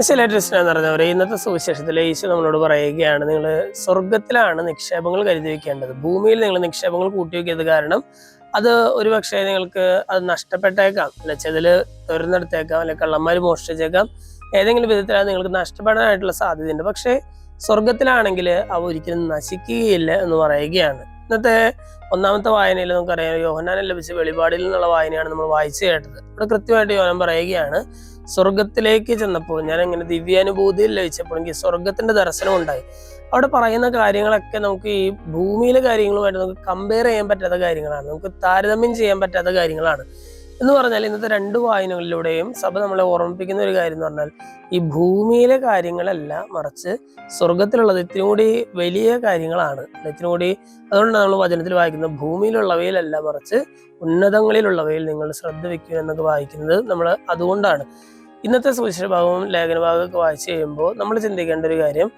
എന്ന് പറഞ്ഞവരെ ഇന്നത്തെ സുവിശേഷത്തിലെ ഈശോ നമ്മളോട് പറയുകയാണ്, നിങ്ങൾ സ്വർഗത്തിലാണ് നിക്ഷേപങ്ങൾ കരുതി വെക്കേണ്ടത്. ഭൂമിയിൽ നിങ്ങൾ നിക്ഷേപങ്ങൾ കൂട്ടിവെക്കിയത് കാരണം അത് ഒരുപക്ഷെ നിങ്ങൾക്ക് അത് നഷ്ടപ്പെട്ടേക്കാം, അല്ലെ ചെതില് തുരന്നെടുത്തേക്കാം, അല്ലെ കള്ളന്മാർ മോഷ്ടിച്ചേക്കാം. ഏതെങ്കിലും വിധത്തിൽ അത് നിങ്ങൾക്ക് നഷ്ടപ്പെടാനായിട്ടുള്ള സാധ്യതയുണ്ട്. പക്ഷേ സ്വർഗത്തിലാണെങ്കിൽ അവ ഒരിക്കലും നശിക്കുകയില്ല എന്ന് പറയുകയാണ്. ഇന്നത്തെ ഒന്നാമത്തെ വായനയിൽ നമുക്കറിയാം, യോഹന്നാന് ലഭിച്ച വെളിപാടിൽ നിന്നുള്ള വായനയാണ് നമ്മൾ വായിച്ചു കേട്ടത്. ഇവിടെ കൃത്യമായിട്ട് യോഹന്നാൻ പറയുകയാണ്, സ്വർഗത്തിലേക്ക് ചെന്നപ്പോൾ ഞാൻ അങ്ങനെ ദിവ്യാനുഭൂതിയിൽ ലഭിച്ചപ്പോൾ എനിക്ക് സ്വർഗത്തിന്റെ ദർശനം ഉണ്ടായി. അവിടെ പറയുന്ന കാര്യങ്ങളൊക്കെ നമുക്ക് ഈ ഭൂമിയിലെ കാര്യങ്ങളുമായിട്ട് നമുക്ക് കമ്പയർ ചെയ്യാൻ പറ്റാത്ത കാര്യങ്ങളാണ്, നമുക്ക് താരതമ്യം ചെയ്യാൻ പറ്റാത്ത കാര്യങ്ങളാണ്. എന്ന് പറഞ്ഞാൽ ഇന്നത്തെ രണ്ട് വായനകളിലൂടെയും സഭ നമ്മളെ ഓർമ്മിപ്പിക്കുന്ന ഒരു കാര്യം എന്ന് പറഞ്ഞാൽ, ഈ ഭൂമിയിലെ കാര്യങ്ങളല്ല, മറിച്ച് സ്വർഗത്തിലുള്ളത് ഇത്തിരി കൂടി വലിയ കാര്യങ്ങളാണ്. ഇത്തിരി കൂടി അതുകൊണ്ടാണ് നമ്മൾ വചനത്തിൽ വായിക്കുന്നത്, ഭൂമിയിലുള്ളവയിലല്ല മറിച്ച് ഉന്നതങ്ങളിലുള്ളവയിൽ നിങ്ങൾ ശ്രദ്ധ വെക്കുക എന്നൊക്കെ വായിക്കുന്നത് നമ്മൾ അതുകൊണ്ടാണ്. ഇന്നത്തെ സുവിശേഷ ഭാഗവും ലേഖന ഭാഗമൊക്കെ വായിച്ചു കഴിയുമ്പോൾ നമ്മൾ ചിന്തിക്കേണ്ട ഒരു കാര്യം,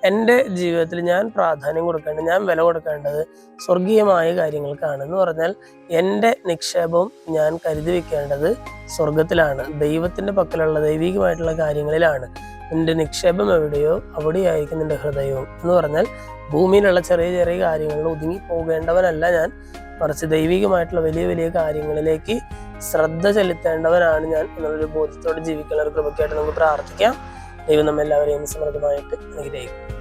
എൻ്റെ ജീവിതത്തിൽ ഞാൻ പ്രാധാന്യം കൊടുക്കേണ്ടത്, ഞാൻ വില കൊടുക്കേണ്ടത് സ്വർഗീയമായ കാര്യങ്ങൾക്കാണ്. എന്ന് പറഞ്ഞാൽ എൻ്റെ നിക്ഷേപം ഞാൻ കരുതി വെക്കേണ്ടത് സ്വർഗത്തിലാണ്, ദൈവത്തിൻ്റെ പക്കലുള്ള ദൈവികമായിട്ടുള്ള കാര്യങ്ങളിലാണ്. നിന്റെ നിക്ഷേപം എവിടെയോ അവിടെയായിരിക്കും നിന്റെ ഹൃദയവും. എന്ന് പറഞ്ഞാൽ ഭൂമിയിലുള്ള ചെറിയ ചെറിയ കാര്യങ്ങളിൽ ഒതുങ്ങി പോകേണ്ടവനല്ല ഞാൻ, മറിച്ച് ദൈവികമായിട്ടുള്ള വലിയ വലിയ കാര്യങ്ങളിലേക്ക് ശ്രദ്ധ ചെലുത്തേണ്ടവനാണ് ഞാൻ എന്നുള്ളൊരു ബോധ്യത്തോടെ ജീവിക്കുന്ന ഒരു കൃപയ്ക്കായിട്ട് നമുക്ക് പ്രാർത്ഥിക്കാം. ദൈവം നമ്മെല്ലാവരെയും സമൃദ്ധമായിട്ട് അനുഗ്രഹിക്കും.